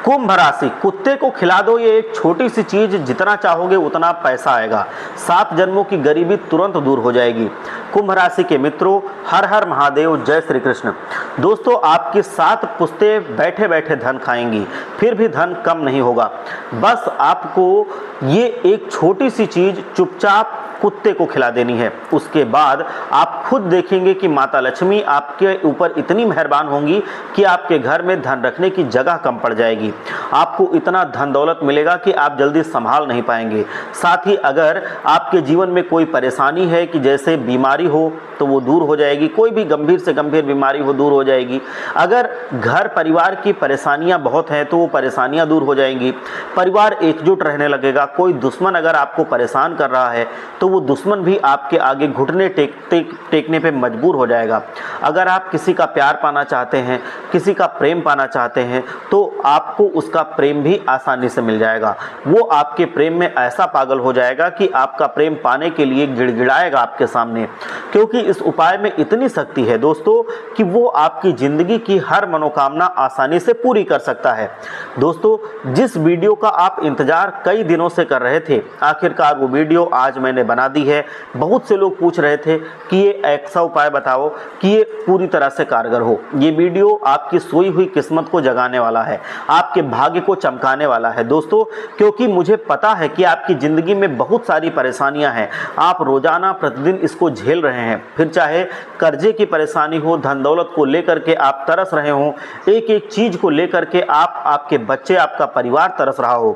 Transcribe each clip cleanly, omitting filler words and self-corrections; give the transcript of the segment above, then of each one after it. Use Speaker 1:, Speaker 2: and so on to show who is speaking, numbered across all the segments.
Speaker 1: कुंभ राशि, कुत्ते को खिला दो ये एक छोटी सी चीज, जितना चाहोगे उतना पैसा आएगा। 7 जन्मों की गरीबी तुरंत दूर हो जाएगी। कुंभ राशि के मित्रों, हर हर महादेव, जय श्री कृष्ण। दोस्तों, आपकी 7 पुश्तें बैठे बैठे धन खाएंगी, फिर भी धन कम नहीं होगा। बस आपको ये एक छोटी सी चीज चुपचाप कुत्ते को खिला देनी है। उसके बाद आप खुद देखेंगे कि माता लक्ष्मी आपके ऊपर इतनी मेहरबान होंगी कि आपके घर में धन रखने की जगह कम पड़ जाएगी। आपको इतना धन दौलत मिलेगा कि आप जल्दी संभाल नहीं पाएंगे। साथ ही अगर आपके जीवन में कोई परेशानी है कि जैसे बीमारी हो तो वो दूर हो जाएगी, कोई भी गंभीर से गंभीर बीमारी हो दूर हो जाएगी। अगर घर परिवार की परेशानियां बहुत हैं तो वो परेशानियां दूर हो जाएंगी। परिवार एकजुट रहने लगेगा। कोई दुश्मन अगर आपको परेशान कर रहा है तो वो दुश्मन भी आपके आगे घुटने टेकने पे मजबूर हो जाएगा। अगर आप किसी का प्यार पाना चाहते हैं, किसी का प्रेम पाना चाहते हैं, तो आपको उसका प्रेम भी आसानी से मिल जाएगा। वो आपके प्रेम में ऐसा पागल हो जाएगा कि आपका प्रेम पाने के लिए गिड़गिड़ाएगा आपके सामने, क्योंकि इस उपाय में इतनी शक्ति है दोस्तों कि वो आपकी जिंदगी की हर मनोकामना आसानी से पूरी कर सकता है। दोस्तों, जिस वीडियो का आप इंतजार कई दिनों से कर रहे थे, आखिरकार वो वीडियो आज मैंने बना दी है। बहुत से लोग पूछ रहे थे कि ये ऐसा उपाय बताओ कि ये पूरी तरह से कारगर हो। ये वीडियो आपकी सोई हुई किस्मत को जगाने वाला है, आपके भाग्य को चमकाने वाला है दोस्तों, क्योंकि मुझे पता है कि आपकी जिंदगी में बहुत सारी परेशानियां हैं। आप रोजाना प्रतिदिन इसको झेल रहे हैं, फिर चाहे कर्जे की परेशानी हो, धन दौलत को लेकर के आप तरस रहे हो, एक एक चीज को लेकर के आप, आपके बच्चे, आपका परिवार तरस रहा हो,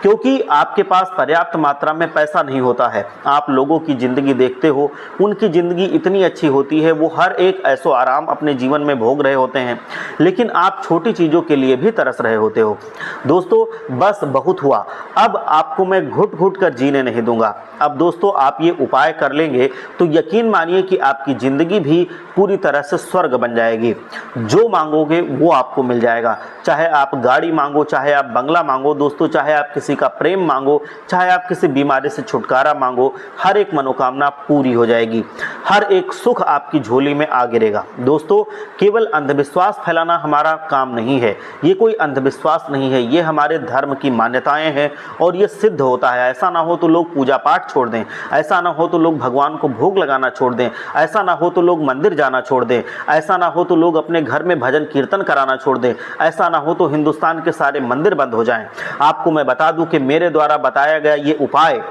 Speaker 1: क्योंकि आपके पास पर्याप्त मात्रा में पैसा नहीं होता है। आप लोगों की जिंदगी देखते हो, उनकी जिंदगी इतनी अच्छी होती है, वो हर एक ऐसो आराम अपने जीवन में भोग रहे होते हैं, लेकिन आप छोटी चीजों के लिए भी तरस रहे होते हो। दोस्तों, बस बहुत हुआ, अब आपको मैं घुट घुट कर जीने नहीं दूंगा। अब दोस्तों, आप ये उपाय कर लेंगे तो यकीन मानिए कि आपकी जिंदगी भी पूरी तरह से स्वर्ग बन जाएगी। जो मांगोगे वो आपको मिल जाएगा। चाहे आप गाड़ी मांगो, चाहे आप बंगला मांगो दोस्तों, चाहे आप किसी का प्रेम मांगो, चाहे आप किसी बीमारी से छुटकारा मांगो, हर एक मनोकामना पूरी हो जाएगी। हर एक सुख आपकी झोली में आ गिरेगा। दोस्तों, केवल अंधविश्वास फैलाना हमारा काम नहीं है। ये कोई अंधविश्वास नहीं है, ये हमारे धर्म की मान्यताएं हैं और ये सिद्ध होता है। ऐसा ना हो तो लोग पूजा पाठ छोड़ दें, ऐसा ना हो तो लोग भगवान को भोग लगाना छोड़ दें, ऐसा ना हो तो लोग मंदिर जाना छोड़ दें, ऐसा ना हो तो लोग अपने घर में भजन कीर्तन कराना छोड़ दें, ऐसा ना हो तो हिंदुस्तान के सारे मंदिर बंद हो जाएं। आपको मैं बता दूं कि मेरे द्वारा बताया गया ये उपाय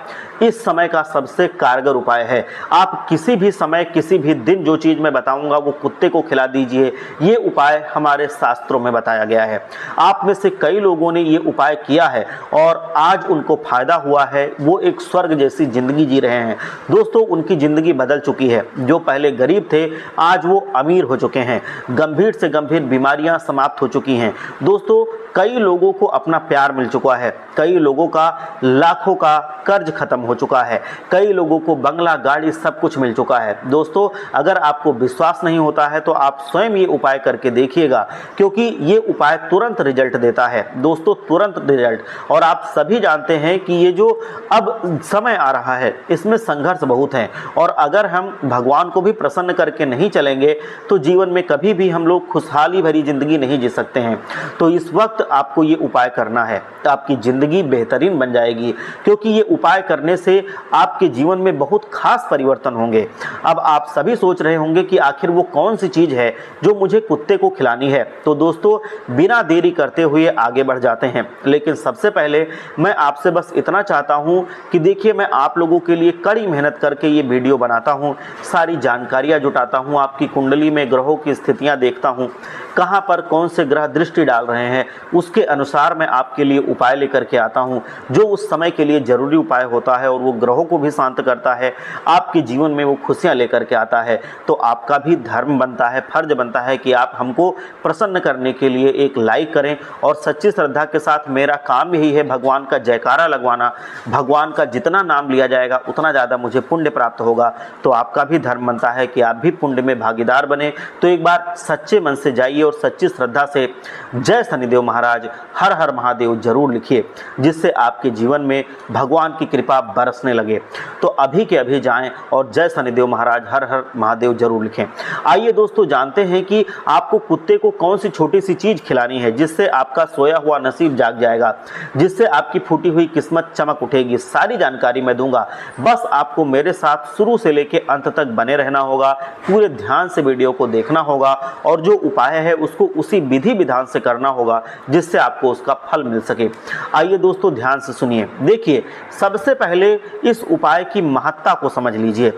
Speaker 1: इस समय का सबसे कारगर उपाय है। आप किसी भी समय, किसी भी दिन जो चीज मैं बताऊंगा वो कुत्ते को खिला दीजिए। ये उपाय हमारे शास्त्रों में बताया गया है। आप में से कई लोगों ने ये उपाय किया है और आज उनको फायदा हुआ है। वो एक स्वर्ग जैसी जिंदगी जी रहे हैं दोस्तों। उनकी जिंदगी बदल चुकी है। जो पहले गरीब थे आज वो अमीर हो चुके हैं। गंभीर से गंभीर बीमारियां समाप्त हो चुकी हैं दोस्तों। कई लोगों को अपना प्यार मिल चुका है, कई लोगों का लाखों का कर्ज खत्म हो चुका है, कई लोगों को बंगला, गाड़ी, सब कुछ मिल चुका है। दोस्तों, अगर आपको विश्वास नहीं होता है तो आप स्वयं ये उपाय करके देखिएगा, क्योंकि ये उपाय तुरंत रिजल्ट देता है दोस्तों, तुरंत रिजल्ट। और आप सभी जानते हैं कि ये जो अब समय आ रहा है इसमें संघर्ष बहुत है, और अगर हम भगवान को भी प्रसन्न करके नहीं चलेंगे तो जीवन में कभी भी हम लोग खुशहाली भरी जिंदगी नहीं जी सकते हैं। तो इस वक्त आपको ये उपाय करना है, आपकी जिंदगी बेहतरीन बन जाएगी, क्योंकि ये उपाय करने से आपके जीवन में बहुत खास परिवर्तन होंगे। अब आप सभी सोच रहे होंगे कि आखिर वो कौन सी चीज है जो मुझे कुत्ते को खिलानी है। तो दोस्तों, बिना देरी करते हुए आगे बढ़ जाते हैं। लेकिन सबसे पहले मैं आपसे बस इतना चाहता हूं कि देखिए, मैं आप लोगों के लिए कड़ी मेहनत करके ये वीडियो बनाता हूं, सारी जानकारियां जुटाता हूं, आपकी कुंडली में ग्रहों की स्थितियां देखता हूं, कहां पर कौन से ग्रह दृष्टि डाल रहे हैं, उसके अनुसार मैं आपके लिए उपाय लेकर के आता हूं, जो उस समय के लिए जरूरी उपाय होता है और वो ग्रहों को भी शांत करता है, आपके जीवन में वो खुशियां लेकर के आता है। तो आपका भी धर्म बनता है, फर्ज बनता है कि आप हमको प्रसन्न करने के लिए एक लाइक करें, और सच्ची श्रद्धा के साथ मेरा काम यही है भगवान का जयकारा लगवाना। भगवान का जितना नाम लिया जाएगा उतना ज़्यादा मुझे पुण्य प्राप्त होगा। तो आपका भी धर्म बनता है कि आप भी पुण्य में भागीदार बने। तो एक बार सच्चे मन से जाइए और सच्ची श्रद्धा से जय शनिदेव महाराज महाराज हर हर महादेव जरूर लिखिए, जिससे आपके जीवन में भगवान की कृपा बरसने लगे। तो अभी के अभी जाएं और जय शनिदेव महाराज हर हर महादेव जरूर लिखें। आइए दोस्तों जानते हैं कि आपको कुत्ते को कौन सी छोटी सी चीज खिलानी है जिससे आपका सोया हुआ नसीब जाग जाएगा, जिससे आपकी फूटी हुई किस्मत चमक उठेगी। सारी जानकारी मैं दूंगा, बस आपको मेरे साथ शुरू से लेकर अंत तक बने रहना होगा, पूरे ध्यान से वीडियो को देखना होगा और जो उपाय है उसको उसी विधि विधान से करना होगा जिससे आपको उसका फल मिल सके। आइए दोस्तों ध्यान से सुनिए। देखिए, सबसे पहले इस उपाय की महत्ता को समझ लीजिए।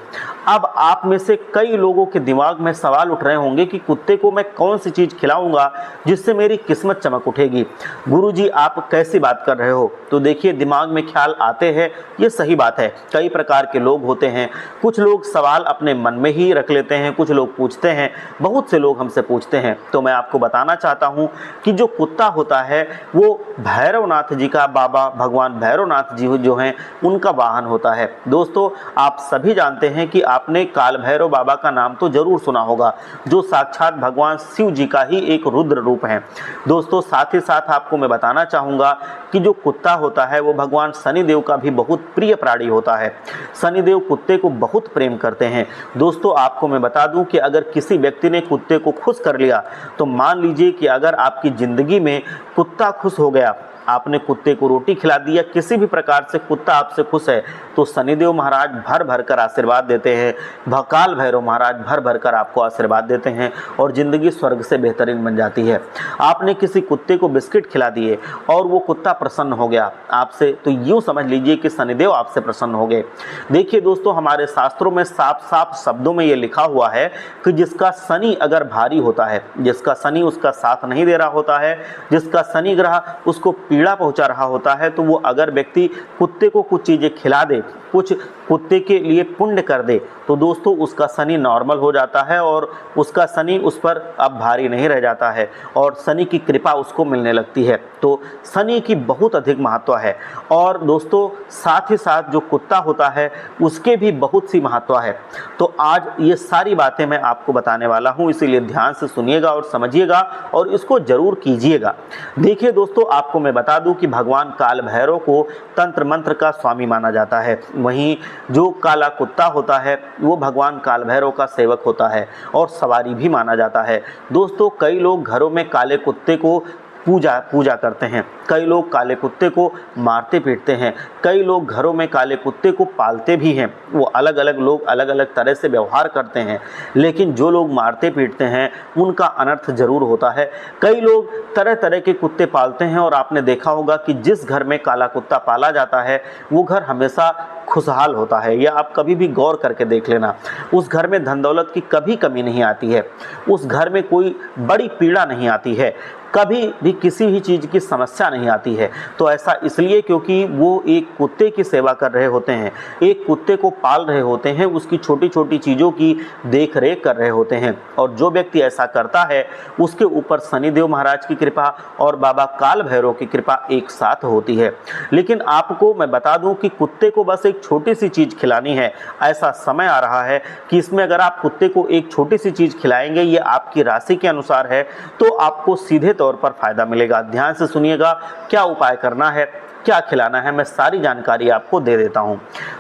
Speaker 1: अब आप में से कई लोगों के दिमाग में सवाल उठ रहे होंगे कि कुत्ते को मैं कौन सी चीज खिलाऊंगा जिससे मेरी किस्मत चमक उठेगी। गुरुजी आप कैसी बात कर रहे हो? तो देखिए, दिमाग में ख्याल आते हैं, ये सही बात है। कई प्रकार के लोग होते हैं, कुछ लोग सवाल अपने मन में ही रख लेते हैं, कुछ लोग पूछते हैं, बहुत से लोग हमसे पूछते हैं। तो मैं आपको बताना चाहता हूं कि जो कुत्ता होता है वो भैरवनाथ जी का, बाबा भगवान भैरवनाथ जी जो हैं उनका वाहन होता है। दोस्तों आप सभी जानते हैं कि आपने काल भैरव बाबा का नाम तो जरूर सुना होगा, जो साक्षात भगवान शिव जी का ही एक रुद्र रूप है। दोस्तों साथ ही साथ आपको मैं बताना चाहूँगा कि जो कुत्ता होता है वो भगवान शनिदेव का भी बहुत प्रिय प्राणी होता है। शनिदेव कुत्ते को बहुत प्रेम करते हैं। दोस्तों आपको मैं बता दूं कि अगर किसी व्यक्ति ने कुत्ते को खुश कर लिया तो मान लीजिए कि अगर आपकी ज़िंदगी में कुत्ता खुश हो गया, आपने कुत्ते को रोटी खिला दी या किसी भी प्रकार से कुत्ता आपसे खुश है, तो शनिदेव महाराज भर भर कर आशीर्वाद देते हैं, भकाल भैरव महाराज भर भर कर आपको आशीर्वाद देते हैं और ज़िंदगी स्वर्ग से बेहतरीन बन जाती है। आपने किसी कुत्ते को बिस्किट खिला दिए और वो कुत्ता प्रसन्न हो गया आपसे, तो यूँ समझ लीजिए कि शनिदेव आपसे प्रसन्न हो गए। देखिए दोस्तों, हमारे शास्त्रों में साफ साफ शब्दों में ये लिखा हुआ है कि जिसका शनि अगर भारी होता है, जिसका शनि उसका साथ नहीं दे रहा होता है, जिसका शनि ग्रह उसको पीड़ा पहुंचा रहा होता है, तो वो अगर व्यक्ति कुत्ते को कुछ चीज़ें खिला दे, कुछ कुत्ते के लिए पुण्य कर दे, तो दोस्तों उसका शनि नॉर्मल हो जाता है और उसका शनि उस पर अब भारी नहीं रह जाता है और शनि की कृपा उसको मिलने लगती है। तो शनि की बहुत अधिक महत्व है। और दोस्तों साथ ही साथ जो कुत्ता होता है उसके भी बहुत सी महत्व है। तो आज ये सारी बातें मैं आपको बताने वाला हूँ, इसीलिए ध्यान से सुनिएगा और समझिएगा और इसको जरूर कीजिएगा। देखिए दोस्तों, आपको मैं बता दूं कि भगवान काल भैरव को तंत्र मंत्र का स्वामी माना जाता है। वहीं जो काला कुत्ता होता है वो भगवान काल भैरव का सेवक होता है और सवारी भी माना जाता है। दोस्तों कई लोग घरों में काले कुत्ते को पूजा करते हैं, कई लोग काले कुत्ते को मारते पीटते हैं, कई लोग घरों में काले कुत्ते को पालते भी हैं। वो अलग अलग लोग अलग अलग तरह से व्यवहार करते हैं, लेकिन जो लोग मारते पीटते हैं उनका अनर्थ जरूर होता है। कई लोग तरह तरह के कुत्ते पालते हैं और आपने देखा होगा कि जिस घर में काला कुत्ता पाला जाता है वो घर हमेशा खुशहाल होता है। या आप कभी भी गौर करके देख लेना, उस घर में धन दौलत की कभी कमी नहीं आती है, उस घर में कोई बड़ी पीड़ा नहीं आती है, कभी भी किसी भी चीज़ की समस्या नहीं आती है। तो ऐसा इसलिए क्योंकि वो एक कुत्ते की सेवा कर रहे होते हैं, एक कुत्ते को पाल रहे होते हैं, उसकी छोटी छोटी चीज़ों की देख रेख कर रहे होते हैं। और जो व्यक्ति ऐसा करता है उसके ऊपर शनिदेव महाराज की कृपा और बाबा काल भैरव की कृपा एक साथ होती है। लेकिन आपको मैं बता दूं कि कुत्ते को बस एक छोटी सी चीज़ खिलानी है। ऐसा समय आ रहा है कि इसमें अगर आप कुत्ते को एक छोटी सी चीज़ खिलाएंगे, ये आपकी राशि के अनुसार है, तो आपको सीधे तौर पर फायदा मिलेगा। ध्यान से सुनिएगा, क्या उपाय करना है, क्या खिलाना है, मैं सारी जानकारी आपको दे देता हूं।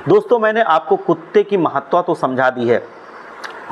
Speaker 1: दोस्तों मैंने आपको कुत्ते की महत्व तो समझा दी है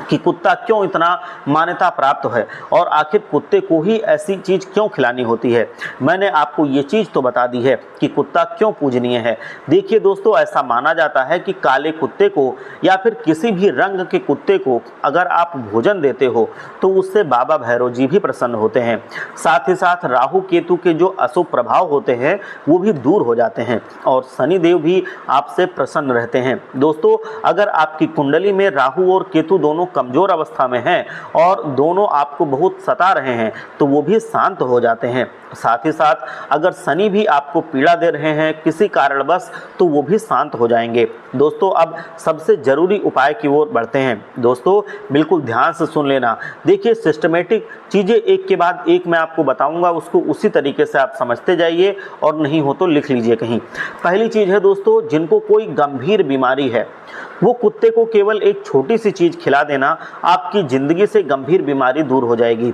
Speaker 1: कि कुत्ता क्यों इतना मान्यता प्राप्त है और आखिर कुत्ते को ही ऐसी चीज़ क्यों खिलानी होती है। मैंने आपको ये चीज़ तो बता दी है कि कुत्ता क्यों पूजनीय है। देखिए दोस्तों, ऐसा माना जाता है कि काले कुत्ते को या फिर किसी भी रंग के कुत्ते को अगर आप भोजन देते हो तो उससे बाबा भैरव जी भी प्रसन्न होते हैं। साथ ही साथ राहु केतु के जो अशुभ प्रभाव होते हैं वो भी दूर हो जाते हैं और शनिदेव भी आपसे प्रसन्न रहते हैं। दोस्तों अगर आपकी कुंडली में राहु और केतु दोनों कमजोर अवस्था में हैं और दोनों आपको बहुत सता रहे हैं तो वो भी शांत हो जाते हैं। साथ ही साथ अगर शनि भी आपको पीड़ा दे रहे हैं किसी कारणवश तो वो भी शांत हो जाएंगे। दोस्तों अब सबसे जरूरी उपाय की ओर बढ़ते हैं। दोस्तों बिल्कुल ध्यान से सुन लेना। देखिए सिस्टमेटिक चीज़ें एक के बाद एक मैं आपको बताऊंगा, उसको उसी तरीके से आप समझते जाइए और नहीं हो तो लिख लीजिए कहीं। पहली चीज़ है दोस्तों, जिनको कोई गंभीर बीमारी है वो कुत्ते को केवल एक छोटी सी चीज़ खिला देना, आप आपकी ज़िंदगी से गंभीर बीमारी दूर हो जाएगी।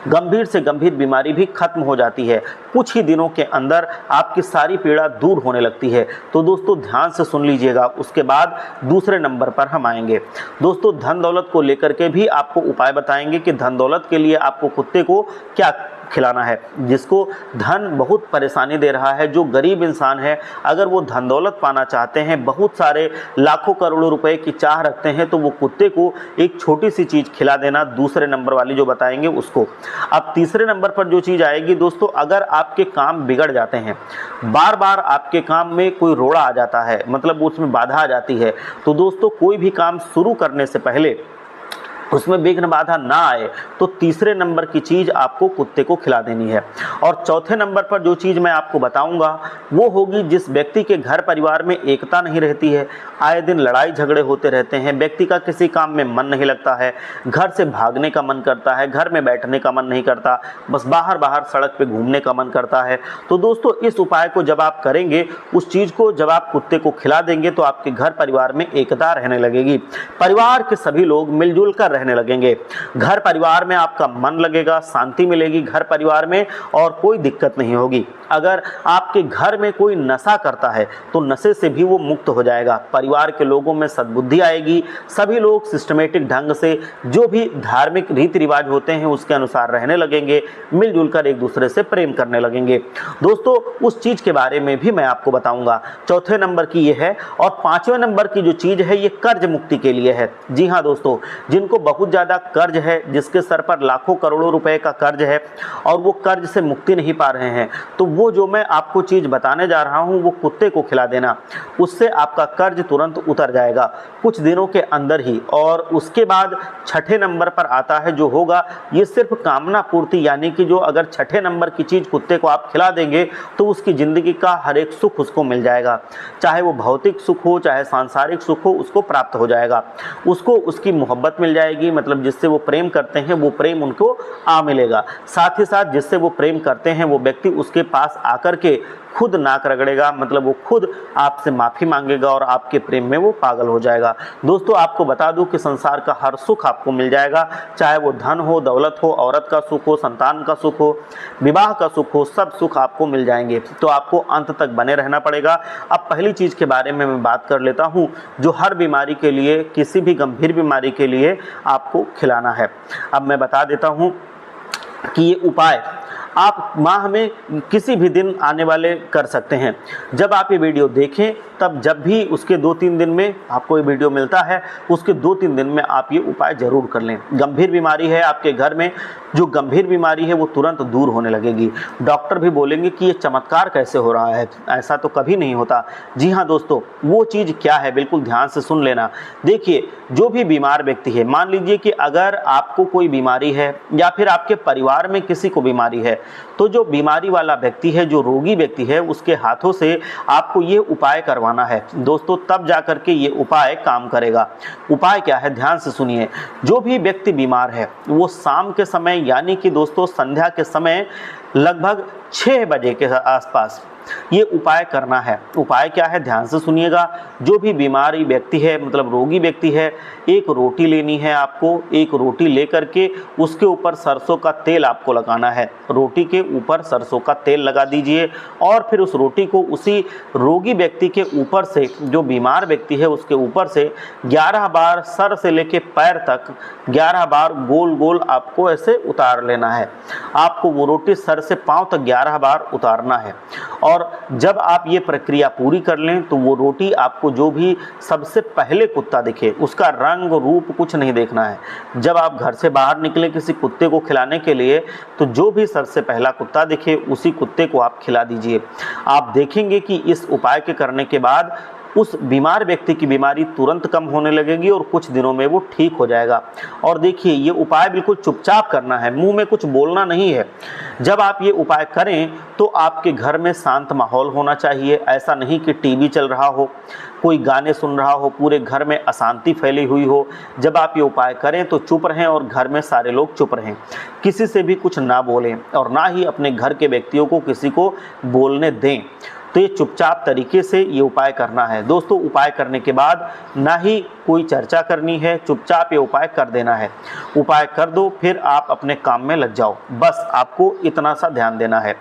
Speaker 1: गंभीर से गंभीर बीमारी भी खत्म हो जाती है। कुछ ही दिनों के अंदर आपकी सारी पीड़ा दूर होने लगती है। तो दोस्तों ध्यान से सुन लीजिएगा। उसके बाद दूसरे नंबर पर हम आएंगे। दोस्तों धन दौलत को लेकर के भी आपको उपाय बताएंगे कि धन दौलत के लिए आपको कुत्ते को क्या खिलाना है। जिसको धन बहुत परेशानी दे रहा है, जो गरीब इंसान है, अगर वो धन दौलत पाना चाहते हैं, बहुत सारे लाखों करोड़ों रुपए की चाह रखते हैं, तो वो कुत्ते को एक छोटी सी चीज़ खिला देना, दूसरे नंबर वाली जो बताएंगे उसको। अब तीसरे नंबर पर जो चीज़ आएगी दोस्तों, अगर आपके काम बिगड़ जाते हैं, बार बार आपके काम में कोई रोड़ा आ जाता है, मतलब उसमें बाधा आ जाती है, तो दोस्तों कोई भी काम शुरू करने से पहले उसमें विघ्न बाधा ना आए, तो तीसरे नंबर की चीज़ आपको कुत्ते को खिला देनी है। और चौथे नंबर पर जो चीज़ मैं आपको बताऊंगा वो होगी, जिस व्यक्ति के घर परिवार में एकता नहीं रहती है, आए दिन लड़ाई झगड़े होते रहते हैं, व्यक्ति का किसी काम में मन नहीं लगता है, घर से भागने का मन करता है, घर में बैठने का मन नहीं करता, बस बाहर बाहर सड़क पे घूमने का मन करता है, तो दोस्तों इस उपाय को जब आप करेंगे, उस चीज़ को जब आप कुत्ते को खिला देंगे, तो आपके घर परिवार में एकता रहने लगेगी। परिवार के सभी लोग मिलजुल कर रहने लगेंगे। घर परिवार में आपका मन लगेगा, शांति मिलेगी घर परिवार में, और कोई दिक्कत नहीं होगी। अगर आपके घर में कोई नशा करता है तो नशे से भी वो मुक्त हो जाएगा। परिवार के लोगों में सद्बुद्धि आएगी। सभी लोग सिस्टमेटिक ढंग से जो भी धार्मिक रीति रिवाज होते हैं उसके अनुसार रहने लगेंगे, मिलजुल कर एक दूसरे से प्रेम करने लगेंगे। दोस्तों उस चीज़ के बारे में भी मैं आपको बताऊंगा। चौथे नंबर की ये है। और पांचवें नंबर की जो चीज़ है ये कर्ज मुक्ति के लिए है। जी हाँ दोस्तों, जिनको बहुत ज़्यादा कर्ज है, जिसके सर पर लाखों करोड़ों रुपए का कर्ज है और वो कर्ज से मुक्ति नहीं पा रहे हैं, तो वो जो मैं आपको चीज़ बताने जा रहा हूँ वो कुत्ते को खिला देना, उससे आपका कर्ज तुरंत उतर जाएगा कुछ दिनों के अंदर ही। और उसके बाद छठे नंबर पर आता है जो होगा, ये सिर्फ कामना पूर्ति, यानी कि जो अगर छठे नंबर की चीज़ कुत्ते को आप खिला देंगे तो उसकी ज़िंदगी का हर एक सुख उसको मिल जाएगा, चाहे वो भौतिक सुख हो चाहे सांसारिक सुख हो, उसको प्राप्त हो जाएगा। उसको उसकी मोहब्बत मिल जाएगी, मतलब जिससे वो प्रेम करते हैं वो प्रेम उनको आ मिलेगा। साथ ही साथ जिससे वो प्रेम करते हैं वो व्यक्ति उसके पास आकर के खुद नाक रगड़ेगा, मतलब वो खुद आपसे माफ़ी मांगेगा और आपके प्रेम में वो पागल हो जाएगा। दोस्तों आपको बता दूं कि संसार का हर सुख आपको मिल जाएगा, चाहे वो धन हो, दौलत हो, औरत का सुख हो, संतान का सुख हो, विवाह का सुख हो, सब सुख आपको मिल जाएंगे। तो आपको अंत तक बने रहना पड़ेगा। अब पहली चीज़ के बारे में मैं बात कर लेता हूँ, जो हर बीमारी के लिए, किसी भी गंभीर बीमारी के लिए आपको खिलाना है। अब मैं बता देता हूँ कि ये उपाय आप माह में किसी भी दिन आने वाले कर सकते हैं। जब आप ये वीडियो देखें तब जब भी उसके 2-3 दिन में आपको ये वीडियो मिलता है, उसके 2-3 दिन में आप ये उपाय ज़रूर कर लें। गंभीर बीमारी है आपके घर में, जो गंभीर बीमारी है वो तुरंत दूर होने लगेगी। डॉक्टर भी बोलेंगे कि ये चमत्कार कैसे हो रहा है, ऐसा तो कभी नहीं होता। जी हाँ दोस्तों, वो चीज़ क्या है बिल्कुल ध्यान से सुन लेना। देखिए, जो भी बीमार व्यक्ति है, मान लीजिए कि अगर आपको कोई बीमारी है या फिर आपके परिवार में किसी को बीमारी है, तो जो बीमारी वाला व्यक्ति है, जो रोगी व्यक्ति है, उसके हाथों से आपको ये उपाय करवाना है दोस्तों, तब जाकर के ये उपाय काम करेगा। उपाय क्या है, ध्यान से सुनिए। जो भी व्यक्ति बीमार है वो शाम के समय, यानी कि दोस्तों संध्या के समय लगभग 6 बजे के आसपास ये उपाय करना है। उपाय क्या है, ध्यान से सुनिएगा। जो भी बीमारी व्यक्ति है, मतलब रोगी व्यक्ति है, एक रोटी लेनी है आपको। एक रोटी लेकर के उसके ऊपर सरसों का तेल आपको लगाना है। रोटी के ऊपर सरसों का तेल लगा दीजिए और फिर उस रोटी को उसी रोगी व्यक्ति के ऊपर से, जो बीमार व्यक्ति है उसके ऊपर से 11 बार सर से लेके पैर तक 11 बार गोल गोल आपको ऐसे उतार लेना है। आपको वो रोटी सर से पांव तक 11 बार उतारना है। और जब आप ये प्रक्रिया पूरी कर लें तो वो रोटी आपको, जो भी सबसे पहले कुत्ता दिखे, उसका रंग रूप कुछ नहीं देखना है। जब आप घर से बाहर निकले किसी कुत्ते को खिलाने के लिए, तो जो भी सबसे पहला कुत्ता दिखे उसी कुत्ते को आप खिला दीजिए। आप देखेंगे कि इस उपाय के करने के बाद उस बीमार व्यक्ति की बीमारी तुरंत कम होने लगेगी और कुछ दिनों में वो ठीक हो जाएगा। और देखिए, ये उपाय बिल्कुल चुपचाप करना है, मुंह में कुछ बोलना नहीं है। जब आप ये उपाय करें तो आपके घर में शांत माहौल होना चाहिए। ऐसा नहीं कि टीवी चल रहा हो, कोई गाने सुन रहा हो, पूरे घर में अशांति फैली हुई हो। जब आप ये उपाय करें तो चुप रहें और घर में सारे लोग चुप रहें, किसी से भी कुछ ना बोलें और ना ही अपने घर के व्यक्तियों को किसी को बोलने दें। तो ये चुपचाप तरीके से ये उपाय करना है दोस्तों। उपाय करने के बाद ना ही कोई चर्चा करनी है, चुपचाप ये उपाय कर देना है। उपाय कर दो, फिर आप अपने काम में लग जाओ, बस आपको इतना सा ध्यान देना है।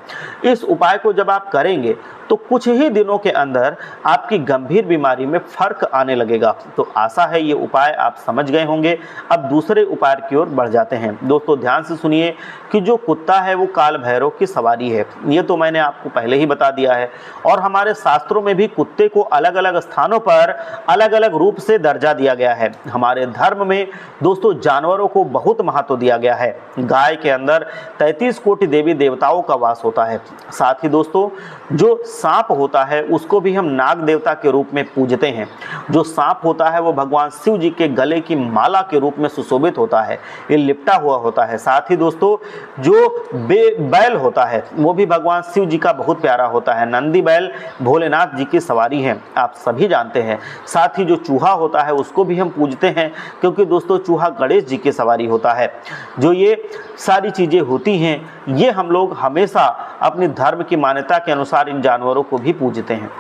Speaker 1: इस उपाय को जब आप करेंगे तो कुछ ही दिनों के अंदर आपकी गंभीर बीमारी में फर्क आने लगेगा। तो आशा है ये उपाय आप समझ गए होंगे। अब दूसरे उपाय की ओर बढ़ जाते हैं दोस्तों। ध्यान से सुनिए कि जो कुत्ता है वो काल भैरव की सवारी है, ये तो मैंने आपको पहले ही बता दिया है। और हमारे शास्त्रों में भी कुत्ते को अलग अलग स्थानों पर अलग अलग रूप से दर्जा दिया गया है। हमारे धर्म में दोस्तों जानवरों को बहुत महत्व दिया गया है। गाय के अंदर 33 कोटि देवी देवताओं का वास होता है। साथ ही दोस्तों जो सांप होता है उसको भी हम नाग देवता के रूप में पूजते हैं। जो सांप होता है वो भगवान शिव जी के गले की माला के रूप में सुशोभित होता है, ये लिपटा हुआ होता है। साथ ही दोस्तों जो बैल होता है वो भी भगवान शिव जी का बहुत प्यारा होता है। नंदी बैल भोलेनाथ जी की सवारी है, आप सभी जानते हैं। साथ ही जो चूहा होता है उसको भी हम पूजते हैं, क्योंकि दोस्तों चूहा गणेश जी की सवारी होता है। जो ये सारी चीज़ें होती हैं ये हम लोग हमेशा अपनी धर्म की मान्यता के अनुसार इन जानवरों को भी पूजते हैं।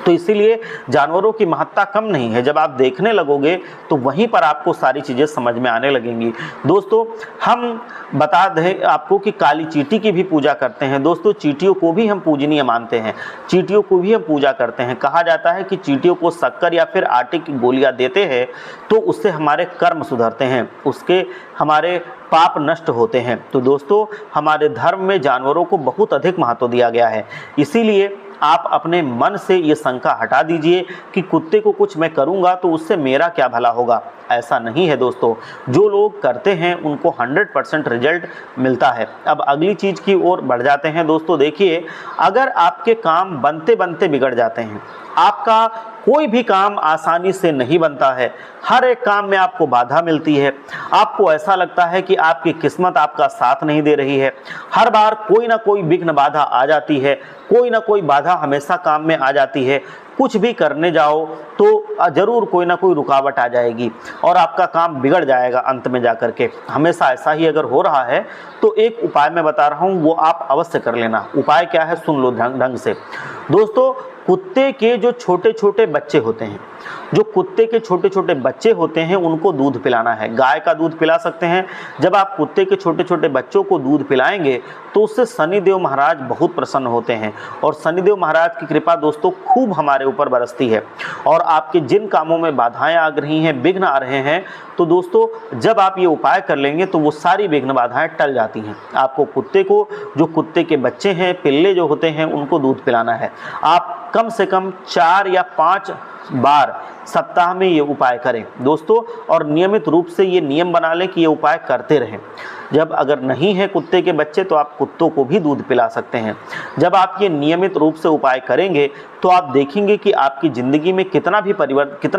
Speaker 1: तो इसीलिए जानवरों की महत्ता कम नहीं है। जब आप देखने लगोगे तो वहीं पर आपको सारी चीज़ें समझ में आने लगेंगी। दोस्तों हम बता दें आपको कि काली चींटी की भी पूजा करते हैं। दोस्तों चींटियों को भी हम पूजनीय मानते हैं, चींटियों को भी हम पूजा करते हैं। कहा जाता है कि चींटियों को शक्कर या फिर आटे की गोलियां देते हैं तो उससे हमारे कर्म सुधरते हैं, उसके हमारे पाप नष्ट होते हैं। तो दोस्तों हमारे धर्म में जानवरों को बहुत अधिक महत्व दिया गया है। इसीलिए आप अपने मन से ये शंका हटा दीजिए कि कुत्ते को कुछ मैं करूंगा तो उससे मेरा क्या भला होगा। ऐसा नहीं है दोस्तों, जो लोग करते हैं उनको 100% रिजल्ट मिलता है। अब अगली चीज़ की ओर बढ़ जाते हैं दोस्तों। देखिए, अगर आपके काम बनते बनते बिगड़ जाते हैं, आपका कोई भी काम आसानी से नहीं बनता है, हर एक काम में आपको बाधा मिलती है, आपको ऐसा लगता है कि आपकी किस्मत आपका साथ नहीं दे रही है, हर बार कोई ना कोई विघ्न बाधा आ जाती है, कोई ना कोई बाधा हमेशा काम में आ जाती है, कुछ भी करने जाओ तो जरूर कोई ना कोई रुकावट आ जाएगी और आपका काम बिगड़ जाएगा अंत में जाकर के। हमेशा ऐसा ही अगर हो रहा है तो एक उपाय मैं बता रहा हूँ, वो आप अवश्य कर लेना। उपाय क्या है सुन लो ढंग से दोस्तों। कुत्ते के जो छोटे छोटे बच्चे होते हैं, जो कुत्ते के छोटे छोटे बच्चे होते हैं उनको दूध पिलाना है। गाय का दूध पिला सकते हैं। जब आप कुत्ते के छोटे छोटे बच्चों को दूध पिलाएंगे तो उससे शनिदेव महाराज बहुत प्रसन्न होते हैं और शनिदेव महाराज की कृपा दोस्तों खूब हमारे ऊपर बरसती है और आपके जिन कामों में बाधाएं आ रही हैं, विघ्न आ रहे हैं, तो दोस्तों जब आप ये उपाय कर लेंगे तो वो सारी विघ्न बाधाएं टल जाती हैं। आपको कुत्ते को, जो कुत्ते के बच्चे हैं, पिल्ले जो होते हैं, उनको दूध पिलाना है। आप कम से कम 4 या 5 बार सप्ताह में ये उपाय करें दोस्तों, और नियमित रूप से ये नियम बना लें कि ये उपाय करते रहें। जब अगर नहीं है कुत्ते के बच्चे तो आप कुत्तों को भी दूध पिला सकते हैं। जब आप ये नियमित रूप से उपाय करेंगे तो आप देखेंगे कि आपकी ज़िंदगी में कितना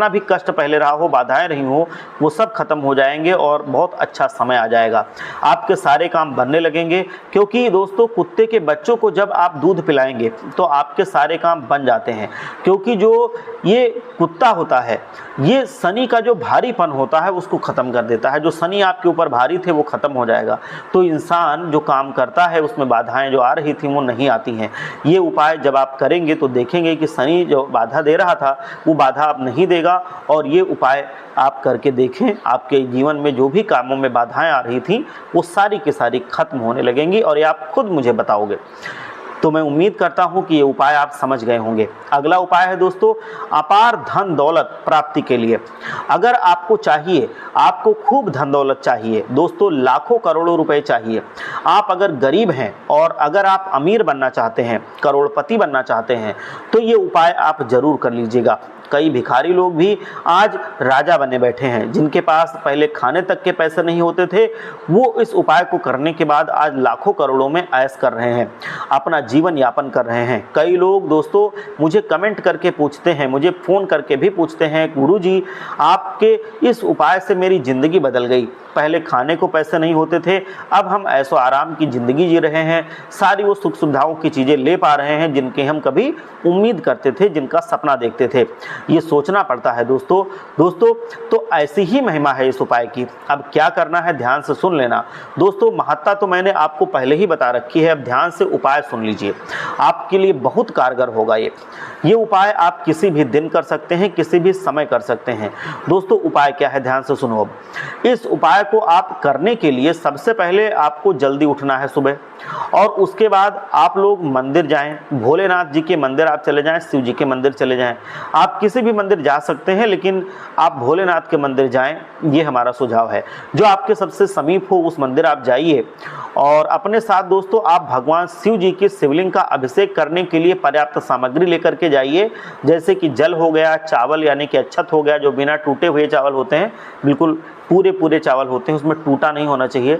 Speaker 1: भी कष्ट पहले रहा हो, बाधाएं रही हो, वो सब खत्म हो जाएंगे और बहुत अच्छा समय आ जाएगा। आपके सारे काम बनने लगेंगे, क्योंकि दोस्तों कुत्ते के बच्चों को जब आप दूध पिलाएंगे तो आपके सारे काम बन जाते हैं। क्योंकि जो ये कुत्ता होता है ये शनि का जो भारीपन होता है उसको ख़त्म कर देता है। जो शनि आपके ऊपर भारी थे वो ख़त्म हो जाएगा, तो इंसान जो काम करता है उसमें बाधाएं जो आ रही थी वो नहीं आती हैं। ये उपाय जब आप करेंगे तो देखेंगे कि शनि जो बाधा दे रहा था वो बाधा अब नहीं देगा। और ये उपाय आप करके देखें, आपके जीवन में जो भी कामों में बाधाएं आ रही थी वो सारी की सारी खत्म होने लगेंगी और ये आप खुद मुझे बताओगे। तो मैं उम्मीद करता हूं कि ये उपाय आप समझ गए होंगे। अगला उपाय है दोस्तों अपार धन दौलत प्राप्ति के लिए। अगर आपको चाहिए, आपको खूब धन दौलत चाहिए दोस्तों, लाखों करोड़ों रुपए चाहिए, आप अगर गरीब हैं और अगर आप अमीर बनना चाहते हैं, करोड़पति बनना चाहते हैं, तो ये उपाय आप जरूर कर लीजिएगा। कई भिखारी लोग भी आज राजा बने बैठे हैं, जिनके पास पहले खाने तक के पैसे नहीं होते थे, वो इस उपाय को करने के बाद आज लाखों करोड़ों में ऐश कर रहे हैं, अपना जीवन यापन कर रहे हैं। कई लोग दोस्तों मुझे कमेंट करके पूछते हैं, मुझे फ़ोन करके भी पूछते हैं, गुरुजी आपके इस उपाय से मेरी ज़िंदगी बदल गई। पहले खाने को पैसे नहीं होते थे, अब हम ऐशो आराम की ज़िंदगी जी रहे हैं, सारी वो सुख सुविधाओं की चीज़ें ले पा रहे हैं जिनकी हम कभी उम्मीद करते थे, जिनका सपना देखते थे। ये सोचना पड़ता है दोस्तों। तो ऐसी ही महिमा है इस उपाय की। अब क्या करना है ध्यान से सुन लेना दोस्तों। महत्ता तो मैंने आपको पहले ही बता रखी है, अब ध्यान से उपाय सुन लीजिए, आपके लिए बहुत कारगर होगा ये उपाय आप किसी भी दिन कर सकते हैं, किसी भी समय कर सकते हैं। दोस्तों उपाय क्या है ध्यान से सुनो। अब इस उपाय को आप करने के लिए सबसे पहले आपको जल्दी उठना है सुबह, और उसके बाद आप लोग मंदिर जाएं, भोलेनाथ जी के मंदिर आप चले जाएं, शिव जी के मंदिर चले जाएं, आप किसी भी मंदिर जा सकते हैं, लेकिन आप भोलेनाथ के मंदिर जाएं, ये हमारा सुझाव है। जो आपके सबसे समीप हो उस मंदिर आप जाइए, और अपने साथ दोस्तों आप भगवान शिव जी के शिवलिंग का अभिषेक करने के लिए पर्याप्त सामग्री लेकर के जाइए, जैसे कि जल हो गया, चावल यानी कि अक्षत हो गया, जो बिना टूटे हुए चावल होते हैं, बिल्कुल पूरे चावल होते हैं, उसमें टूटा नहीं होना चाहिए,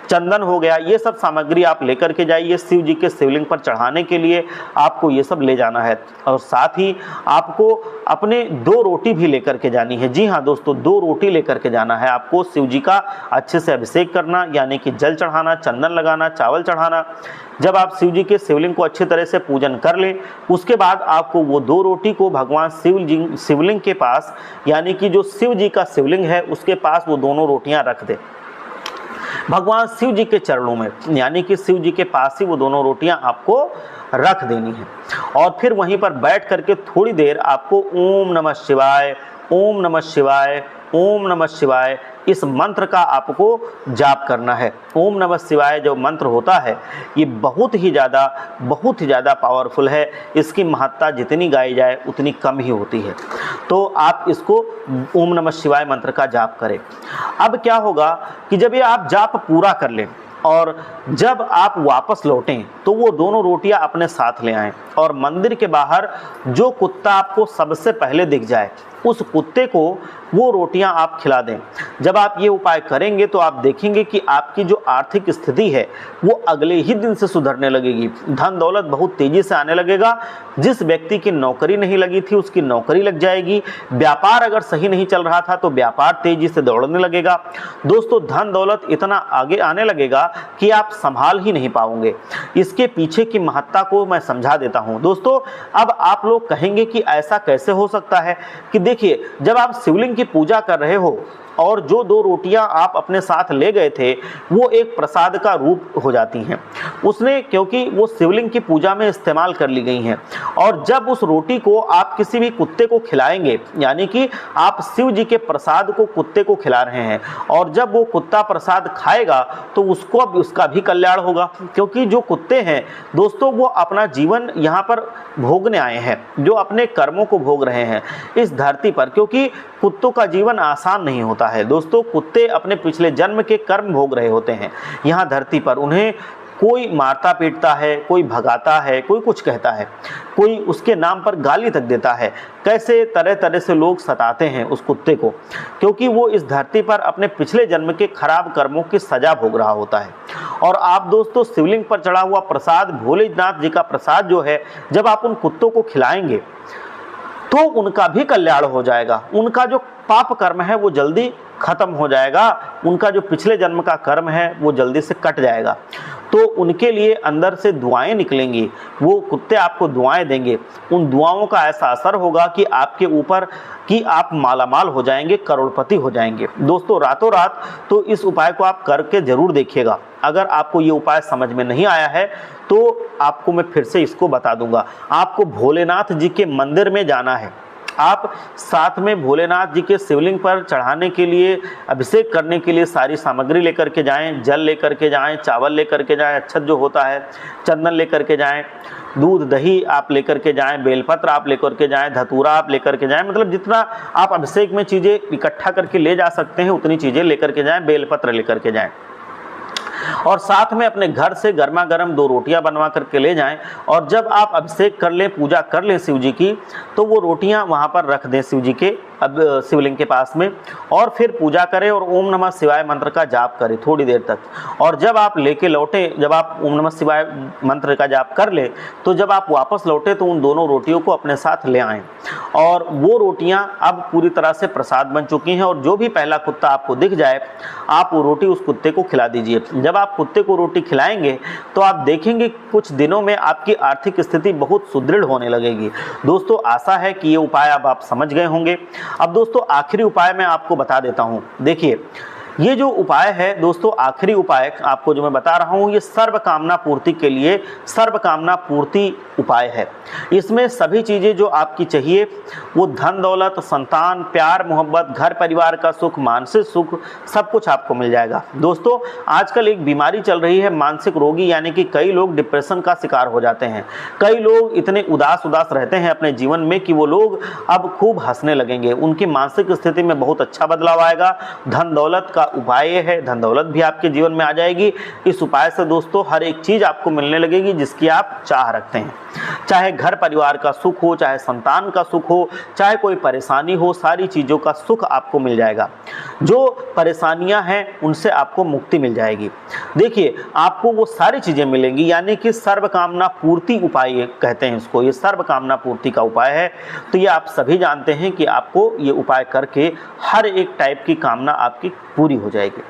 Speaker 1: चंदन हो गया, ये सब सामग्री आप लेकर के जाइए। शिव जी के शिवलिंग पर चढ़ाने के लिए आपको ये सब ले जाना है, और साथ ही आपको अपने 2 रोटी भी लेकर के जानी है। जी हाँ दोस्तों, 2 रोटी लेकर के जाना है आपको। शिव जी का अच्छे से अभिषेक करना, यानी कि जल चढ़ाना, चंदन लगाना, चावल चढ़ाना। जब आप शिव जी के शिवलिंग को अच्छी तरह से पूजन कर लें, उसके बाद आपको वो 2 रोटी को भगवान शिवलिंग के पास, यानी कि जो शिव जी का शिवलिंग है उसके पास वो दोनों रोटियां रख दे, भगवान शिव जी के चरणों में, यानी कि शिव जी के पास ही वो दोनों रोटियां आपको रख देनी है। और फिर वहीं पर बैठ करके थोड़ी देर आपको ओम नमः शिवाय, ओम नमः शिवाय, ओम नमः शिवाय इस मंत्र का आपको जाप करना है। ओम नमः शिवाय जो मंत्र होता है ये बहुत ही ज़्यादा पावरफुल है। इसकी महत्ता जितनी गाई जाए उतनी कम ही होती है। तो आप इसको ओम नमः शिवाय मंत्र का जाप करें। अब क्या होगा कि जब ये आप जाप पूरा कर लें और जब आप वापस लौटें तो वो दोनों रोटियां अपने साथ ले आएं, और मंदिर के बाहर जो कुत्ता आपको सबसे पहले दिख जाए उस कुत्ते को वो रोटियां आप खिला दें। जब आप ये उपाय करेंगे तो आप देखेंगे कि आपकी जो आर्थिक स्थिति है वो अगले ही दिन से सुधरने लगेगी, धन दौलत बहुत तेजी से आने लगेगा। जिस व्यक्ति की नौकरी नहीं लगी थी उसकी नौकरी लग जाएगी, व्यापार अगर सही नहीं चल रहा था तो व्यापार तेजी से दौड़ने लगेगा। दोस्तों धन दौलत इतना आगे आने लगेगा कि आप संभाल ही नहीं पाओगे। इसके पीछे की महत्ता को मैं समझा देता हूँ दोस्तों। अब आप लोग कहेंगे कि ऐसा कैसे हो सकता है कि देखिए, जब आप शिवलिंग की पूजा कर रहे हो और जो 2 रोटियां आप अपने साथ ले गए थे वो एक प्रसाद का रूप हो जाती हैं उसने, क्योंकि वो शिवलिंग की पूजा में इस्तेमाल कर ली गई हैं। और जब उस रोटी को आप किसी भी कुत्ते को खिलाएंगे, यानी कि आप शिव जी के प्रसाद को कुत्ते को खिला रहे हैं, और जब वो कुत्ता प्रसाद खाएगा तो उसको उसका भी कल्याण होगा, क्योंकि जो कुत्ते हैं दोस्तों वो अपना जीवन यहाँ पर भोगने आए हैं, जो अपने कर्मों को भोग रहे हैं इस धरती पर, क्योंकि कुत्तों का जीवन आसान नहीं होता है दोस्तों। कुत्ते अपने पिछले जन्म के कर्म भोग रहे होते हैं यहाँ धरती पर। उन्हें कोई मारता पीटता है, कोई भगाता है, कोई कुछ कहता है, कोई उसके नाम पर गाली तक देता है। कैसे तरह तरह से लोग सताते हैं उस कुत्ते को, क्योंकि वो इस धरती पर अपने पिछले जन्म के खराब कर्मों की सजा भोग रहा होता है। और आप दोस्तों शिवलिंग पर चढ़ा हुआ प्रसाद, भोलेनाथ जी का प्रसाद जो है, जब आप उन कुत्तों को खिलाएंगे तो उनका भी कल्याण हो जाएगा। उनका जो पाप कर्म है वो जल्दी खत्म हो जाएगा, उनका जो पिछले जन्म का कर्म है वो जल्दी से कट जाएगा। तो उनके लिए अंदर से दुआएं निकलेंगी, वो कुत्ते आपको दुआएं देंगे। उन दुआओं का ऐसा असर होगा कि आपके ऊपर कि आप मालामाल हो जाएंगे, करोड़पति हो जाएंगे दोस्तों रातों रात। तो इस उपाय को आप करके जरूर देखिएगा। अगर आपको ये उपाय समझ में नहीं आया है तो आपको मैं फिर से इसको बता दूंगा। आपको भोलेनाथ जी के मंदिर में जाना है, आप साथ में भोलेनाथ जी के शिवलिंग पर चढ़ाने के लिए, अभिषेक करने के लिए सारी सामग्री लेकर के जाएं, जल लेकर के जाएं, चावल लेकर के जाएं, अक्षत जो होता है, चंदन लेकर के जाएं, दूध दही आप लेकर के जाएं, बेलपत्र आप लेकर के जाएं, धतूरा आप लेकर के जाएं, मतलब जितना आप अभिषेक में चीज़ें इकट्ठा करके ले जा सकते हैं उतनी चीज़ें लेकर के जाएं, बेलपत्र लेकर के जाएं। और साथ में अपने घर से गर्मा गर्म 2 रोटियां बनवा करके ले जाएं। और जब आप अभिषेक कर लें, पूजा कर लें शिव जी की, तो वो रोटियां वहां पर रख दें शिव जी के अब शिवलिंग के पास में, और फिर पूजा करें और ओम नमः शिवाय मंत्र का जाप करें थोड़ी देर तक। और जब आप लेके लौटे, जब आप ओम नमः शिवाय मंत्र का जाप कर ले, तो जब आप वापस लौटे तो उन दोनों रोटियों को अपने साथ ले आएँ। और वो रोटियां अब पूरी तरह से प्रसाद बन चुकी हैं, और जो भी पहला कुत्ता आपको दिख जाए आप वो रोटी उस कुत्ते को खिला दीजिए। जब आप कुत्ते को रोटी खिलाएंगे तो आप देखेंगे कुछ दिनों में आपकी आर्थिक स्थिति बहुत सुदृढ़ होने लगेगी। दोस्तों, आशा है कि ये उपाय अब आप समझ गए होंगे। अब दोस्तों, आखिरी उपाय मैं आपको बता देता हूँ। देखिए, ये जो उपाय है दोस्तों, आखिरी उपाय आपको जो मैं बता रहा हूँ, ये सर्व कामना पूर्ति के लिए सर्व कामना पूर्ति उपाय है। इसमें सभी चीज़ें जो आपकी चाहिए, वो धन दौलत, संतान, प्यार मोहब्बत, घर परिवार का सुख, मानसिक सुख, सब कुछ आपको मिल जाएगा। दोस्तों, आजकल एक बीमारी चल रही है मानसिक रोगी, यानी कि कई लोग डिप्रेशन का शिकार हो जाते हैं। कई लोग इतने उदास रहते हैं अपने जीवन में कि वो लोग अब खूब हंसने लगेंगे। उनकी मानसिक स्थिति में बहुत अच्छा बदलाव आएगा। धन दौलत का उपाय है, धन दौलत भी आपके जीवन में आ जाएगी। इस उपाय से दोस्तों हर एक चीज आपको मिलने लगेगी जिसकी आप चाह रखते हैं। चाहे घर परिवार का सुख हो, चाहे संतान का सुख हो, चाहे कोई परेशानी हो, सारी चीजों का सुख आपको मिल जाएगा। जो परेशानियां हैं उनसे आपको मुक्ति मिल जाएगी। देखिए, आपको वो सारी चीजें मिलेंगी, यानी कि सर्व कामना पूर्ति उपाय कहते हैं इसको। ये सर्व कामना पूर्ति का उपाय है। तो ये आप सभी जानते हैं कि आपको ये उपाय करके हर एक टाइप की कामना आपकी पूरी हो जाएगी।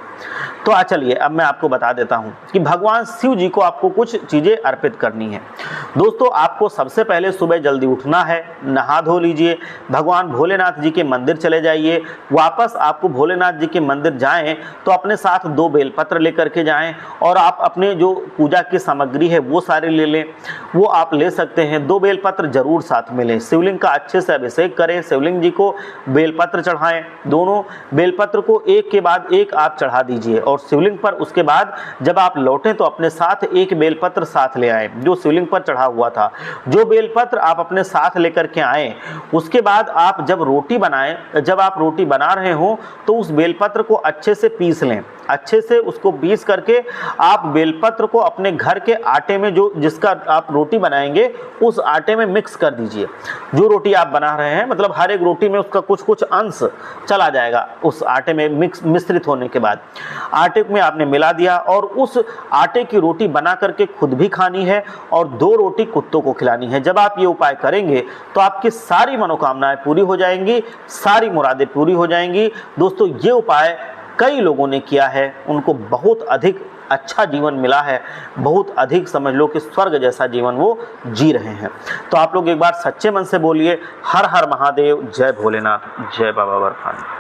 Speaker 1: तो चलिए, अब मैं आपको बता देता हूं कि भगवान शिव जी को आपको कुछ चीजें अर्पित करनी है। दोस्तों, आपको सबसे पहले सुबह जल्दी उठना है, नहा धो लीजिए, भगवान भोलेनाथ जी के मंदिर चले जाइए। वापस आपको भोलेनाथ जी के मंदिर जाएं तो अपने साथ 2 बेलपत्र लेकर के जाएं, और आप अपने जो पूजा की सामग्री है वो सारे ले लें। वो आप ले सकते हैं। 2 बेलपत्र जरूर साथ में लें। शिवलिंग का अच्छे से अभिषेक करें, शिवलिंग जी को बेलपत्र चढ़ाएं। दोनों बेलपत्र को एक के बाद एक आप चढ़ा दीजिए, और शिवलिंग पर उसके बाद जब आप लौटें तो अपने साथ एक बेलपत्र साथ ले आए जो शिवलिंग पर चढ़ा हुआ था। जो बेलपत्र आप अपने साथ लेकर के आए, उसके बाद आप जब रोटी बनाएं, जब आप रोटी बना रहे हो तो उस बेलपत्र को अच्छे से पीस लें। अच्छे से उसको पीस करके आप बेलपत्र को अपने घर के आटे में, जो जिसका आप रोटी बनाएंगे उस आटे में मिक्स कर दीजिए। जो रोटी आप बना रहे हैं, मतलब हर एक रोटी में उसका कुछ कुछ अंश चला जाएगा उस आटे में मिश्रित होने के बाद। आटे में आपने मिला दिया, और उस आटे की रोटी बना करके खुद भी खानी है और 2 रोटी कुत्तों को खिलानी है। जब आप ये उपाय करेंगे तो आपकी सारी मनोकामनाएं पूरी हो जाएंगी, सारी मुरादें पूरी हो जाएंगी। दोस्तों, ये उपाय कई लोगों ने किया है, उनको बहुत अधिक अच्छा जीवन मिला है, बहुत अधिक समझ लो कि स्वर्ग जैसा जीवन वो जी रहे हैं। तो आप लोग एक बार सच्चे मन से बोलिए, हर हर महादेव, जय भोलेनाथ, जय बाबा बर्फानी।